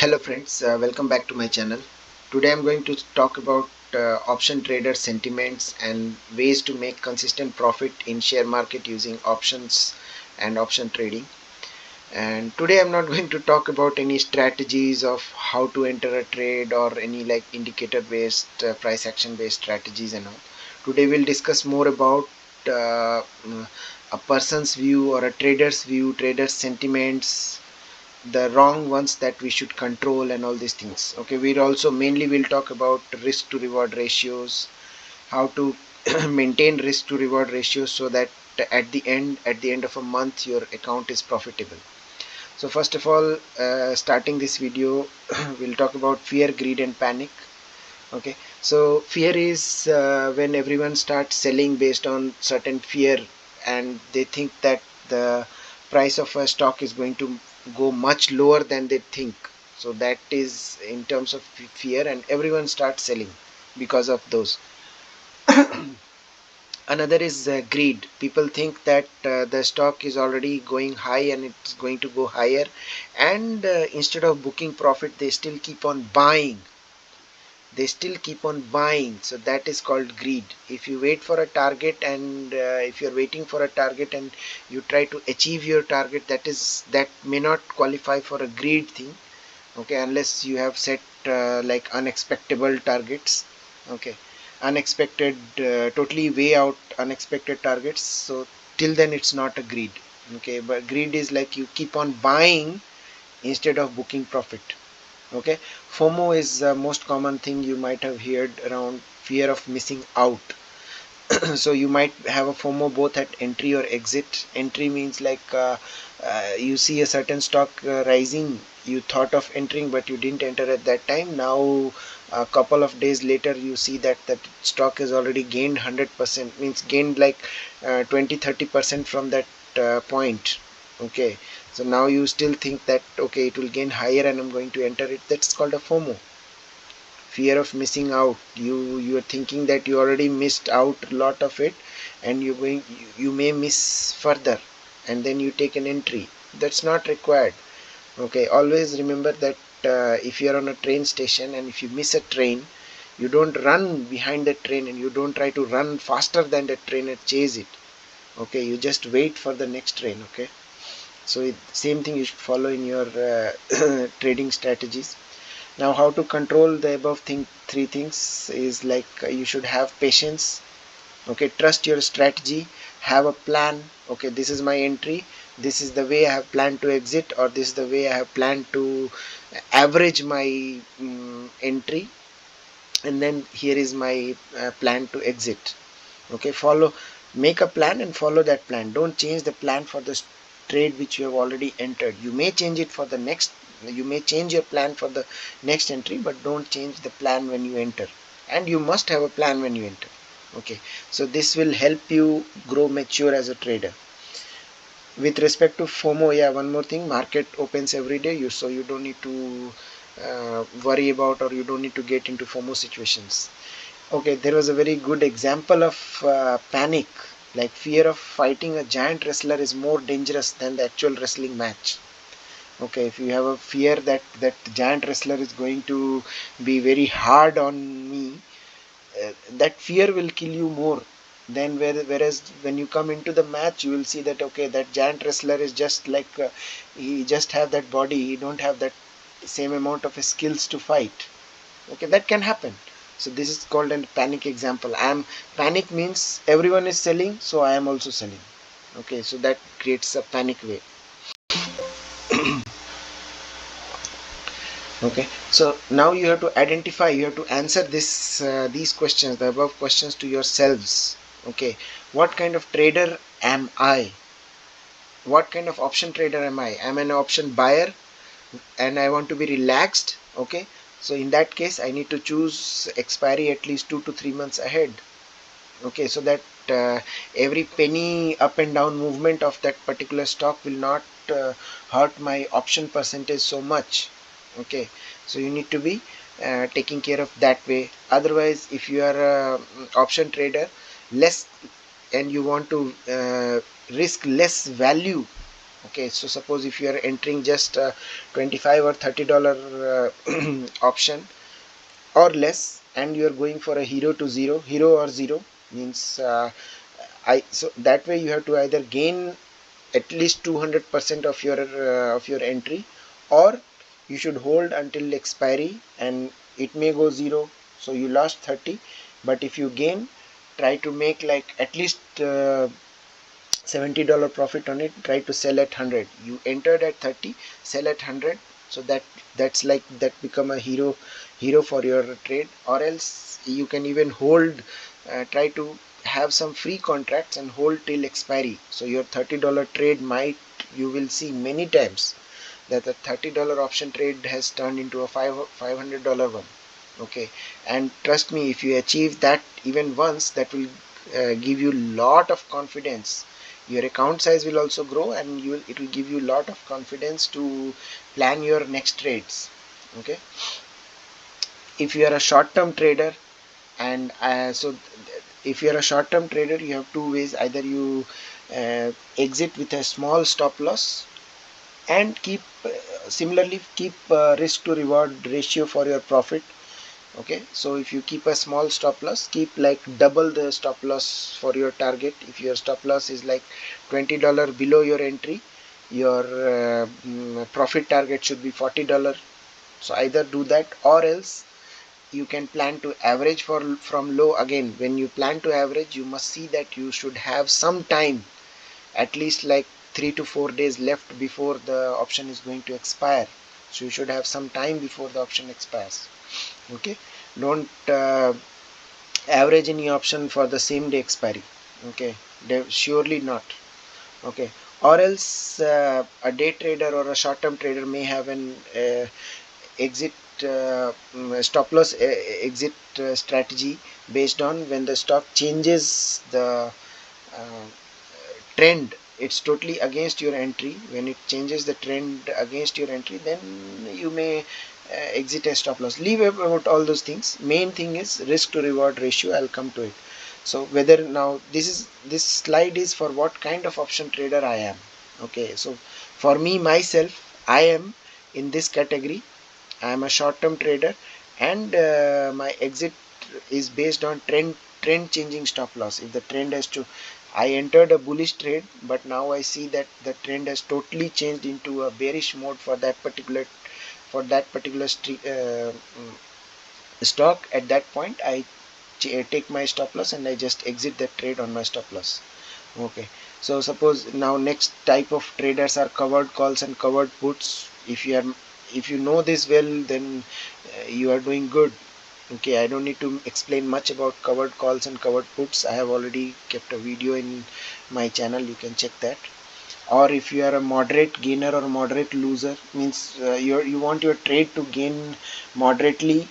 Hello friends, welcome back to my channel. Today I'm going to talk about option trader sentiments and ways to make consistent profit in share market using options and option trading. And today I'm not going to talk about any strategies of how to enter a trade or any like indicator based price action based strategies and all. Today we'll discuss more about a person's view or a trader's view, trader's sentiments, the wrong ones that we should control and all these things. Okay, we'll also mainly we'll talk about risk to reward ratios, how to maintain risk to reward ratios so that at the end of a month your account is profitable. So first of all, starting this video, we'll talk about fear, greed and panic. Okay, so fear is when everyone starts selling based on certain fear and they think that the price of a stock is going to go much lower than they think. So that is in terms of fear, and everyone starts selling because of those. Another is greed. People think that the stock is already going high and it's going to go higher, and instead of booking profit they still keep on buying. So that is called greed. If you wait for a target and if you're waiting for a target and you try to achieve your target, that may not qualify for a greed thing. Okay, unless you have set like unexpectable targets. Okay, unexpected, totally way out unexpected targets. So till then it's not a greed. Okay, but greed is like you keep on buying instead of booking profit. Okay, FOMO is the most common thing you might have heard around, fear of missing out. So you might have a FOMO both at entry or exit. Entry means like you see a certain stock rising, you thought of entering but you didn't enter at that time. Now a couple of days later you see that that stock has already gained 100%, means gained like 20-30% from that point. Okay, so now you still think that okay, it will gain higher and I'm going to enter it. That's called a FOMO, fear of missing out. You are thinking that you already missed out a lot of it and you may miss further, and then you take an entry. That's not required. Okay, always remember that if you are on a train station and if you miss a train, you don't run behind the train and you don't try to run faster than the train and chase it. Okay, you just wait for the next train. Okay, so same thing you should follow in your trading strategies. Now how to control the above three things is like you should have patience. Okay, trust your strategy, have a plan. Okay, this is my entry, this is the way I have planned to exit, or this is the way I have planned to average my entry, and then here is my plan to exit. Okay, make a plan and follow that plan. Don't change the plan for the trade which you have already entered. You may change it for the next, you may change your plan for the next entry, but don't change the plan when you enter. And you must have a plan when you enter. Okay, so this will help you grow mature as a trader. With respect to FOMO, yeah, one more thing, market opens every day, so you don't need to worry about, or you don't need to get into FOMO situations. Okay, there was a very good example of panic, like fear of fighting a giant wrestler is more dangerous than the actual wrestling match. Okay, if you have a fear that that giant wrestler is going to be very hard on me, that fear will kill you more than whereas when you come into the match you will see that okay, that giant wrestler is just like he just have that body, he don't have that same amount of skills to fight. Okay, that can happen. So this is called a panic example. Panic means everyone is selling, so I am also selling. Okay, so that creates a panic way. Okay, so now you have to identify, you have to answer these questions, the above questions, to yourselves. Okay, what kind of trader am I? What kind of option trader am I? I'm an option buyer and I want to be relaxed. Okay, so in that case I need to choose expiry at least 2 to 3 months ahead. Okay, so that every penny up and down movement of that particular stock will not hurt my option percentage so much. Okay, so you need to be taking care of that way. Otherwise, if you are a option trader less and you want to risk less value, Okay, so suppose if you are entering just 25 or $30 option or less, and you are going for a hero or zero, means so that way you have to either gain at least 200% of your entry, or you should hold until expiry and it may go zero, so you lost 30. But if you gain, try to make like at least $70 profit on it. Try to sell at 100. You entered at 30, sell at 100, so that's like that become a hero for your trade. Or else you can even hold, try to have some free contracts and hold till expiry, so your $30 trade might, you will see many times that the $30 option trade has turned into a $500 one. Okay, and trust me, if you achieve that even once, that will give you lot of confidence. Your account size will also grow, and it will give you lot of confidence to plan your next trades. Okay, if you are a short-term trader, and if you are a short-term trader, you have two ways: either you exit with a small stop loss, and similarly keep risk to reward ratio for your profit. Okay, so if you keep a small stop loss, keep like double the stop loss for your target. If your stop loss is like $20 below your entry, your profit target should be $40. So either do that, or else you can plan to average from low. Again, when you plan to average, you must see that you should have some time, at least like 3 to 4 days left before the option is going to expire. So you should have some time before the option expires. Okay, don't average any option for the same day expiry. Okay, surely not. Okay, or else a day trader or a short-term trader may have an exit stop loss exit strategy based on when the stock changes the uh, trend. It's totally against your entry. When it changes the trend against your entry, then you may exit a stop loss. Leave about all those things. Main thing is risk to reward ratio. I'll come to it. So whether now this slide is for what kind of option trader I am. Okay, so for me myself, I am in this category. I am a short-term trader, and my exit is based on trend changing stop loss. If the trend has to, I entered a bullish trade, but now I see that the trend has totally changed into a bearish mode for that particular stock. At that point, I take my stop loss and I just exit that trade on my stop loss. Okay, so suppose now next type of traders are covered calls and covered puts. If you know this well, then you are doing good. Okay, I don't need to explain much about covered calls and covered puts. I have already kept a video in my channel, you can check that. Or if you are a moderate gainer or moderate loser, means you want your trade to gain moderately.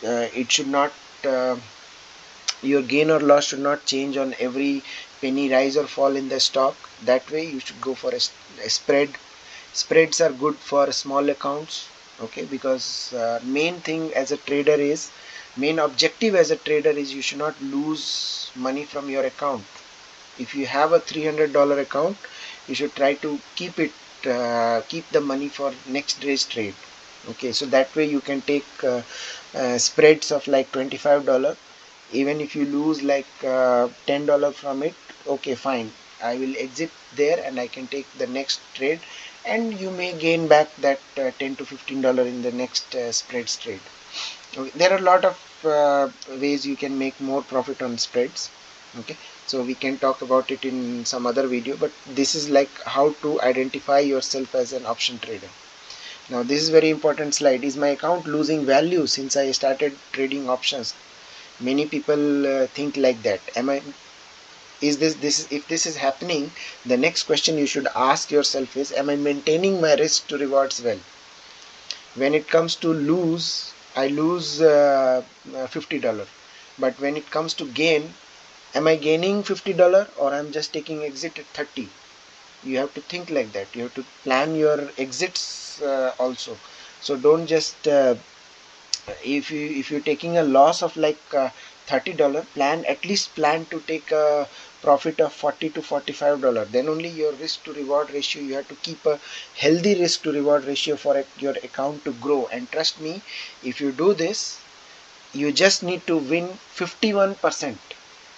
It should not your gain or loss should not change on every penny rise or fall in the stock. That way you should go for a spread. Spreads are good for small accounts. Okay, because main objective as a trader is you should not lose money from your account. If you have a $300 account, you should try to keep the money for next day's trade. Okay, so that way you can take spreads of like $25. Even if you lose like $10 from it, okay, fine, I will exit there and I can take the next trade, and you may gain back that $10 to $15 in the next spreads trade. Okay, there are a lot of ways you can make more profit on spreads. Okay, so we can talk about it in some other video, but this is like how to identify yourself as an option trader. Now this is very important slide. Is my account losing value since I started trading options? Many people think like that. Is this if this is happening, the next question you should ask yourself is, am I maintaining my risk to rewards well? When it comes to lose, I lose $50, but when it comes to gain, am I gaining $50 or I'm just taking exit at 30? You have to think like that. You have to plan your exits also. So don't just if you're taking a loss of like $30, at least plan to take a profit of 40 to $45, then only your risk to reward ratio, you have to keep a healthy risk to reward ratio for your account to grow. And trust me, if you do this, you just need to win 51%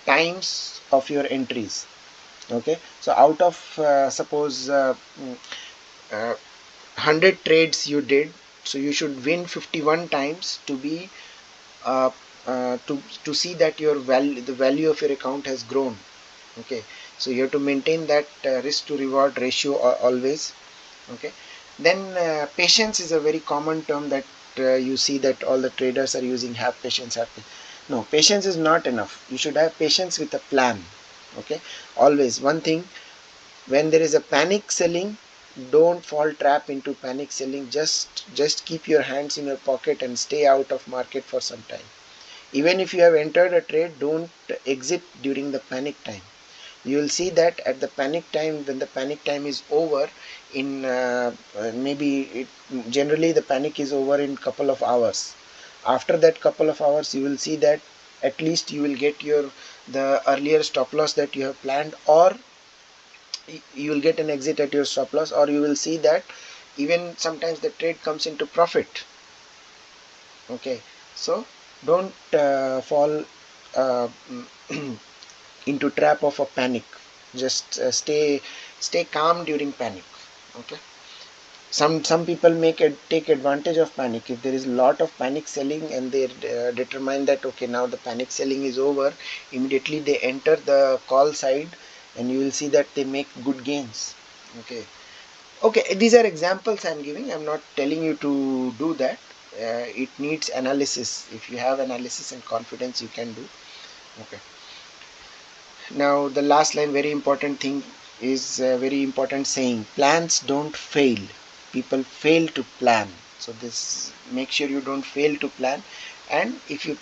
times of your entries. Okay, so out of suppose 100 trades you did, so you should win 51 times to be uh, to see that your value, the value of your account has grown. Okay, so you have to maintain that risk to reward ratio always. Okay, then patience is a very common term that you see that all the traders are using. Have patience, no, patience is not enough. You should have patience with a plan. Okay, always one thing, when there is a panic selling, don't fall trap into panic selling. Just keep your hands in your pocket and stay out of market for some time. Even if you have entered a trade, don't exit during the panic time. You will see that at the panic time, when the panic time is over, in generally the panic is over in couple of hours. After that couple of hours, you will see that at least you will get the earlier stop loss that you have planned, or you will get an exit at your stop loss, or you will see that even sometimes the trade comes into profit. Okay, so don't fall uh, into trap of a panic. Just stay calm during panic. Okay, some people take advantage of panic. If there is a lot of panic selling and they determine that okay, now the panic selling is over, immediately they enter the call side, and you will see that they make good gains. Okay, okay, these are examples I'm giving. I'm not telling you to do that. It needs analysis. If you have analysis and confidence, you can do. Okay, now the last line, very important thing, is a very important saying: plans don't fail, people fail to plan. So this, make sure you don't fail to plan. And if you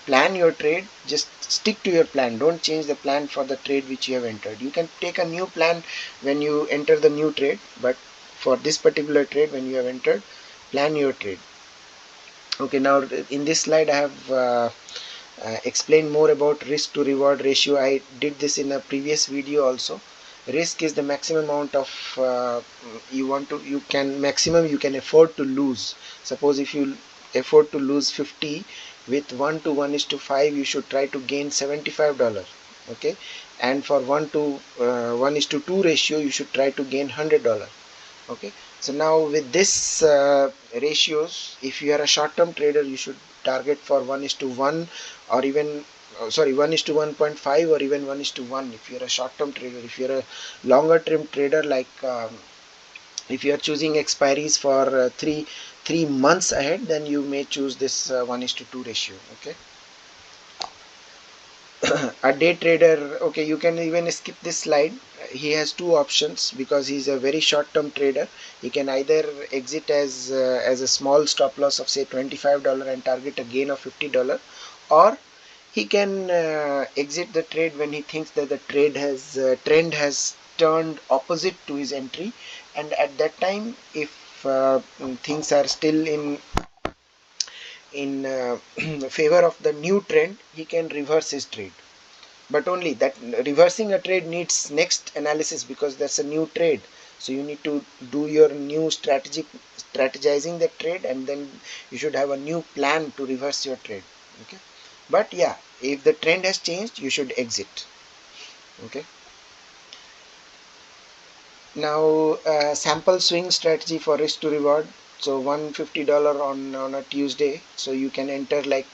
plan your trade, just stick to your plan. Don't change the plan for the trade which you have entered. You can take a new plan when you enter the new trade, but for this particular trade, when you have entered, plan your trade. Okay, now in this slide I have explain more about risk to reward ratio. I did this in a previous video also. Risk is the maximum amount of maximum you can afford to lose. Suppose if you afford to lose 50, with 1 to 1 is to 5, you should try to gain $75. Okay, and for 1 to 1 is to 2 ratio, you should try to gain $100. Okay, so now with this ratios, if you are a short-term trader, you should target for 1 is to 1, or even 1 is to 1.5, or even 1 is to 1 if you're a short-term trader. If you're a longer term trader, like if you are choosing expiries for 3 months ahead, then you may choose this 1 is to 2 ratio. Okay, a day trader, okay, you can even skip this slide. He has two options because he's a very short-term trader. He can either exit as a small stop loss of say $25 and target a gain of $50, or he can exit the trade when he thinks that the trend has turned opposite to his entry, and at that time, if things are still in favor of the new trend, he can reverse his trade. But only that, reversing a trade needs next analysis, because that's a new trade. So you need to do your new strategizing the trade, and then you should have a new plan to reverse your trade. Okay, but yeah, if the trend has changed, you should exit. Okay, now sample swing strategy for risk to reward. So $150 on a Tuesday, so you can enter like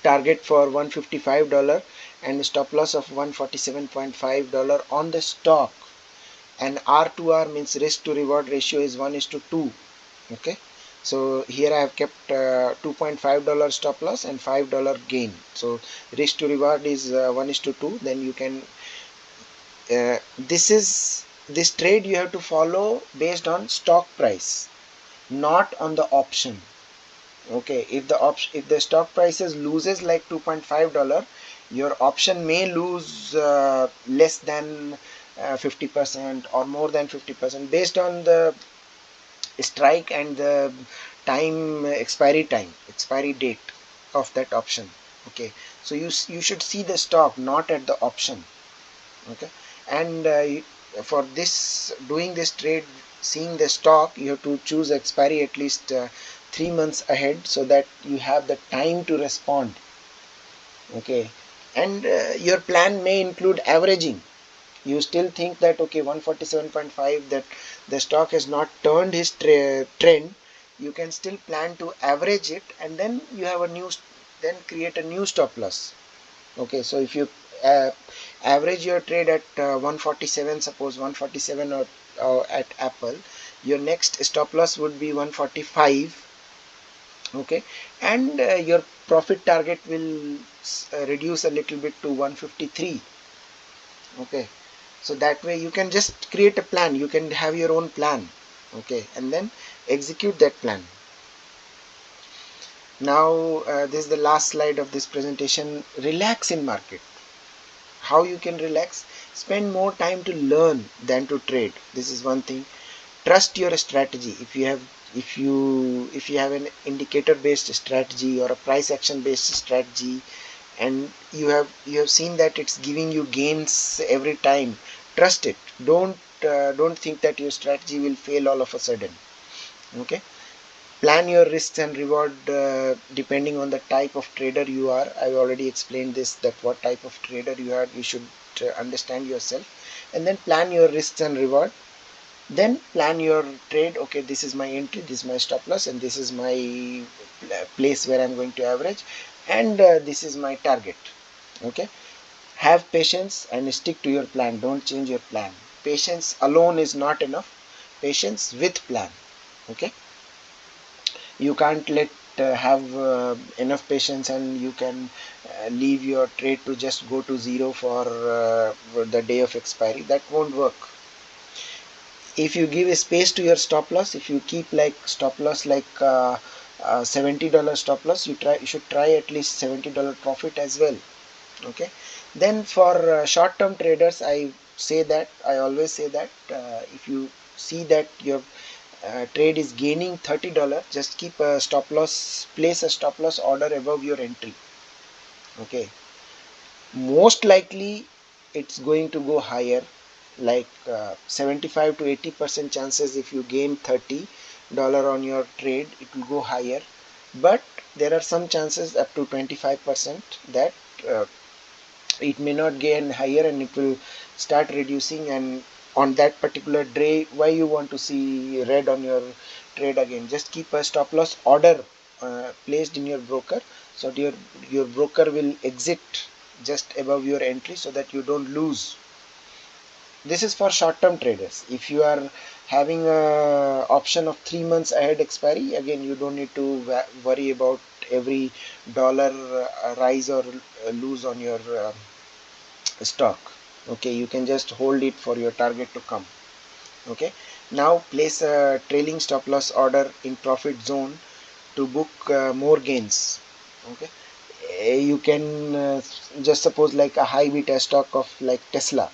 target for $155 and stop loss of $147.5 on the stock, and R2R means risk to reward ratio is 1 is to 2. Okay, so here I have kept $2.5 stop loss and $5 gain. So risk to reward is 1 is to 2. Then you can this trade you have to follow based on stock price, not on the option. Okay, if the stock prices loses like $2.5, your option may lose less than 50% or more than 50% based on the strike and the expiry date of that option. Okay, so you should see the stock, not at the option. Okay, and for this, doing this trade, seeing the stock, you have to choose expiry at least 3 months ahead, so that you have the time to respond. Okay, and your plan may include averaging. You still think that, okay, 147.5, that the stock has not turned his trend, you can still plan to average it, and then you have a new, then create a new stop loss. Okay, so if you uh, average your trade at 147, suppose 147, or at Apple, your next stop loss would be 145. Okay, and your profit target will reduce a little bit to 153. Okay, so that way you can just create a plan, you can have your own plan. Okay, and then execute that plan. Now this is the last slide of this presentation. Relax in market. How you can relax? Spend more time to learn than to trade. This is one thing. Trust your strategy. If you have an indicator based strategy or a price action based strategy, and you have seen that it's giving you gains every time, trust it. Don't think that your strategy will fail all of a sudden. Okay, plan your risks and reward depending on the type of trader you are. I've already explained this, that what type of trader you are, you should understand yourself, and then plan your risks and reward. Then plan your trade. Okay, this is my entry, this is my stop loss, and this is my place where I'm going to average, and this is my target. Okay, have patience and stick to your plan. Don't change your plan. Patience alone is not enough. Patience with plan. Okay, you can't let have enough patience and you can leave your trade to just go to zero for the day of expiry. That won't work. If you give a space to your stop loss, if you keep like stop loss like $70 stop loss, you should try at least $70 profit as well. Okay, then for short term traders, I always say that if you see that your trade is gaining $30, just keep a stop loss, place a stop loss order above your entry. Okay, most likely it's going to go higher, like 75 to 80% chances. If you gain $30 on your trade, it will go higher, but there are some chances up to 25% that it may not gain higher and it will start reducing. And on that particular day, why you want to see red on your trade again? Just keep a stop loss order placed in your broker, so your broker will exit just above your entry so that you don't lose. This is for short term traders. If you are having a option of 3 months ahead expiry, again you don't need to worry about every dollar rise or lose on your stock. Okay, you can just hold it for your target to come. Okay, now place a trailing stop loss order in profit zone to book more gains. Okay, you can just suppose like a high beta stock of like Tesla.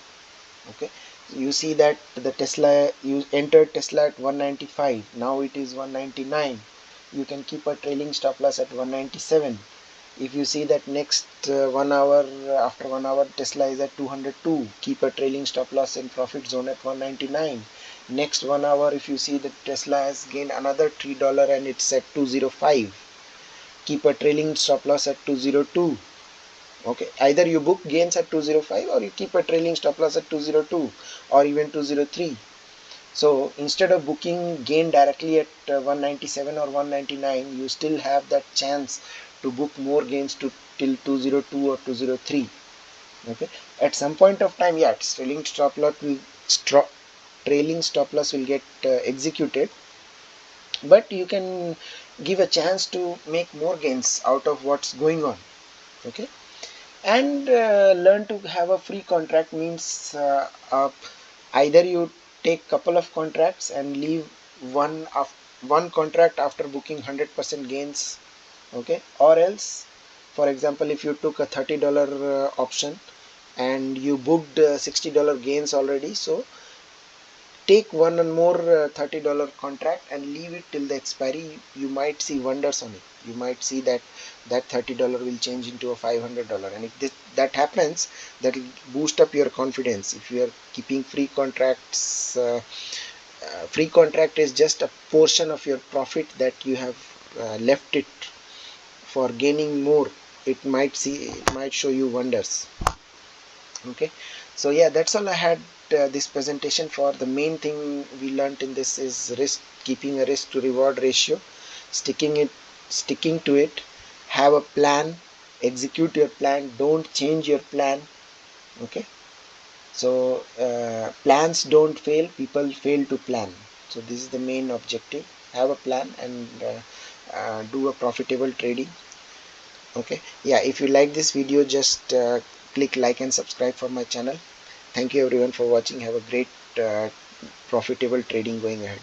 Okay, you see that the Tesla, you entered Tesla at 195, now it is 199. You can keep a trailing stop loss at 197. If you see that next 1 hour, after 1 hour Tesla is at 202, keep a trailing stop loss in profit zone at 199. Next 1 hour, if you see that Tesla has gained another $3 and it's at 205, keep a trailing stop loss at 202. Okay, either you book gains at 205 or you keep a trailing stop loss at 202 or even 203. So instead of booking gain directly at 197 or 199, you still have that chance to book more gains to till 202 or 203. Okay, at some point of time, yeah, trailing stop loss will get executed, but you can give a chance to make more gains out of what's going on. Okay, and learn to have a free contract means either you take couple of contracts and leave one contract after booking 100% gains. Okay, or else, for example, if you took a $30 option and you booked $60 gains already, so take one or more $30 contract and leave it till the expiry. You might see wonders on it. You might see that that $30 will change into a $500, and if that happens, that will boost up your confidence. If you are keeping free contracts, free contract is just a portion of your profit that you have left it for gaining more. It might show you wonders. Okay, so yeah, that's all I had this presentation for. The main thing we learned in this is risk, keeping a risk to reward ratio, sticking to it, have a plan, execute your plan, don't change your plan. Okay, so plans don't fail, people fail to plan. So this is the main objective. Have a plan and do a profitable trading. Okay, yeah, if you like this video, just click like and subscribe for my channel. Thank you everyone for watching. Have a great profitable trading going ahead.